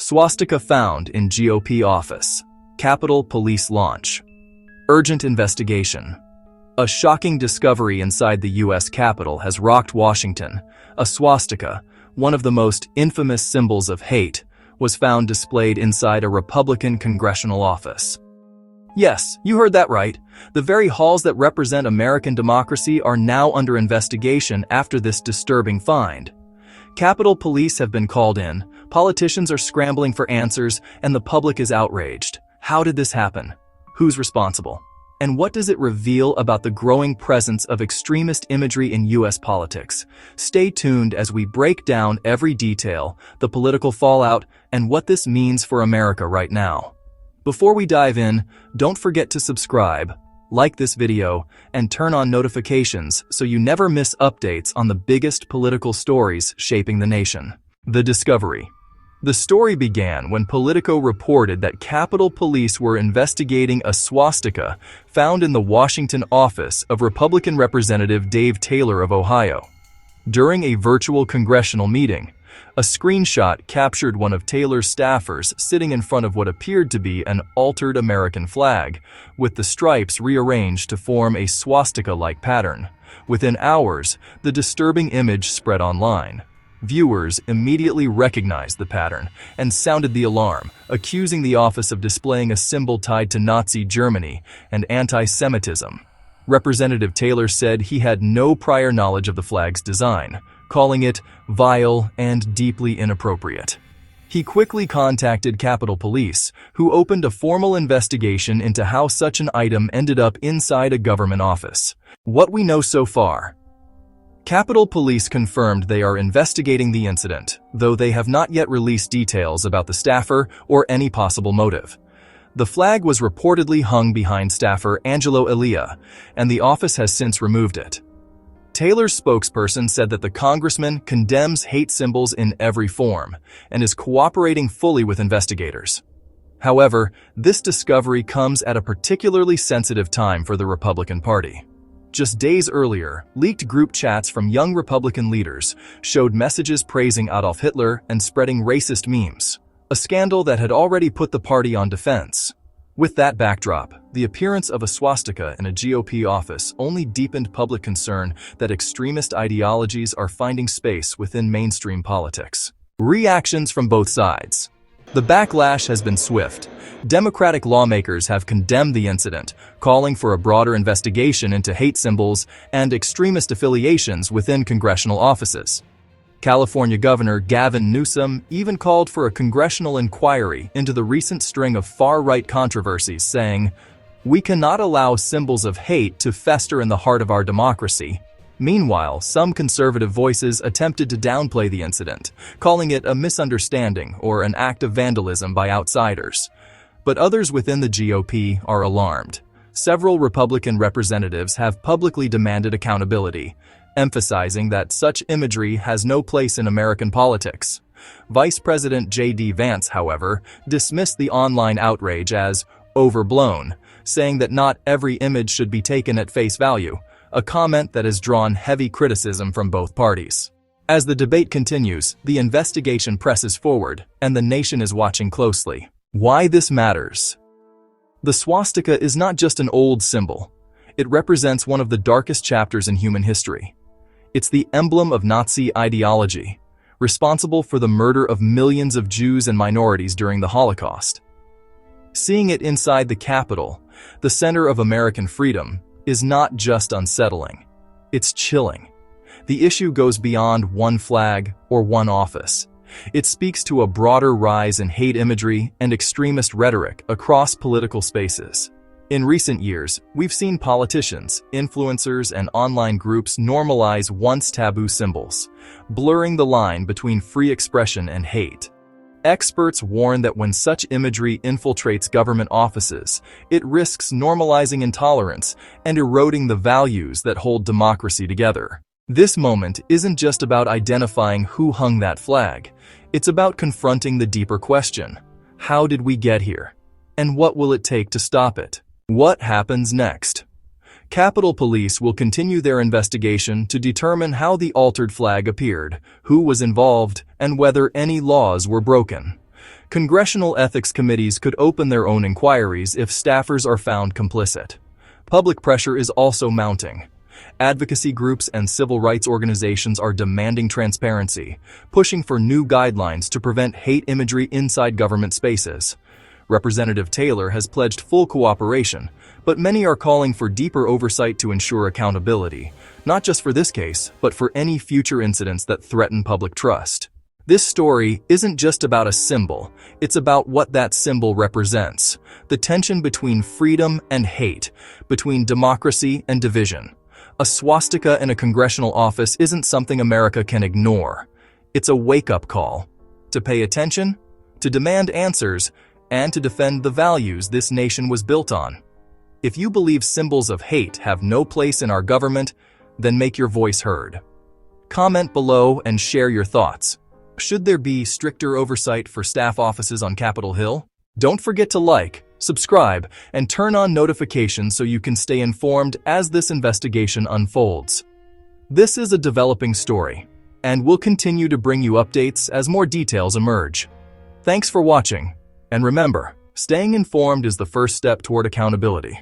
Swastika found in GOP office. Capitol Police launch. Urgent investigation. A shocking discovery inside the U.S. Capitol has rocked Washington. A swastika, one of the most infamous symbols of hate, was found displayed inside a Republican congressional office. Yes, you heard that right. The very halls that represent American democracy are now under investigation after this disturbing find. Capitol Police have been called in, politicians are scrambling for answers, and the public is outraged. How did this happen? Who's responsible? And what does it reveal about the growing presence of extremist imagery in U.S. politics? Stay tuned as we break down every detail, the political fallout, and what this means for America right now. Before we dive in, don't forget to subscribe, like this video, and turn on notifications so you never miss updates on the biggest political stories shaping the nation. The discovery. The story began when Politico reported that Capitol Police were investigating a swastika found in the Washington office of Republican Representative Dave Taylor of Ohio. During a virtual congressional meeting, a screenshot captured one of Taylor's staffers sitting in front of what appeared to be an altered American flag, with the stripes rearranged to form a swastika-like pattern. Within hours, the disturbing image spread online. Viewers immediately recognized the pattern and sounded the alarm, accusing the office of displaying a symbol tied to Nazi Germany and anti-Semitism. Representative Taylor said he had no prior knowledge of the flag's design, calling it vile and deeply inappropriate. He quickly contacted Capitol Police, who opened a formal investigation into how such an item ended up inside a government office. What we know so far. Capitol Police confirmed they are investigating the incident, though they have not yet released details about the staffer or any possible motive. The flag was reportedly hung behind staffer Angelo Elia, and the office has since removed it. Taylor's spokesperson said that the congressman condemns hate symbols in every form and is cooperating fully with investigators. However, this discovery comes at a particularly sensitive time for the Republican Party. Just days earlier, leaked group chats from young Republican leaders showed messages praising Adolf Hitler and spreading racist memes, a scandal that had already put the party on defense. With that backdrop, the appearance of a swastika in a GOP office only deepened public concern that extremist ideologies are finding space within mainstream politics. Reactions from both sides. The backlash has been swift. Democratic lawmakers have condemned the incident, calling for a broader investigation into hate symbols and extremist affiliations within congressional offices. California Governor Gavin Newsom even called for a congressional inquiry into the recent string of far-right controversies, saying, "We cannot allow symbols of hate to fester in the heart of our democracy." Meanwhile, some conservative voices attempted to downplay the incident, calling it a misunderstanding or an act of vandalism by outsiders. But others within the GOP are alarmed. Several Republican representatives have publicly demanded accountability, emphasizing that such imagery has no place in American politics. Vice President J.D. Vance, however, dismissed the online outrage as overblown, saying that not every image should be taken at face value, a comment that has drawn heavy criticism from both parties. As the debate continues, the investigation presses forward, and the nation is watching closely. Why this matters? The swastika is not just an old symbol. It represents one of the darkest chapters in human history. It's the emblem of Nazi ideology, responsible for the murder of millions of Jews and minorities during the Holocaust. Seeing it inside the Capitol, the center of American freedom, is not just unsettling. It's chilling. The issue goes beyond one flag or one office. It speaks to a broader rise in hate imagery and extremist rhetoric across political spaces. In recent years, we've seen politicians, influencers, and online groups normalize once taboo symbols, blurring the line between free expression and hate. Experts warn that when such imagery infiltrates government offices, it risks normalizing intolerance and eroding the values that hold democracy together. This moment isn't just about identifying who hung that flag. It's about confronting the deeper question: how did we get here? And what will it take to stop it? What happens next? Capitol Police will continue their investigation to determine how the altered flag appeared, who was involved, and whether any laws were broken. Congressional ethics committees could open their own inquiries if staffers are found complicit. Public pressure is also mounting. Advocacy groups and civil rights organizations are demanding transparency, pushing for new guidelines to prevent hate imagery inside government spaces. Representative Taylor has pledged full cooperation, but many are calling for deeper oversight to ensure accountability, not just for this case, but for any future incidents that threaten public trust. This story isn't just about a symbol, it's about what that symbol represents, the tension between freedom and hate, between democracy and division. A swastika in a congressional office isn't something America can ignore. It's a wake-up call to pay attention, to demand answers, and to defend the values this nation was built on. If you believe symbols of hate have no place in our government, then make your voice heard. Comment below and share your thoughts. Should there be stricter oversight for staff offices on Capitol Hill? Don't forget to like, subscribe, and turn on notifications so you can stay informed as this investigation unfolds. This is a developing story, and we'll continue to bring you updates as more details emerge. Thanks for watching, and remember, staying informed is the first step toward accountability.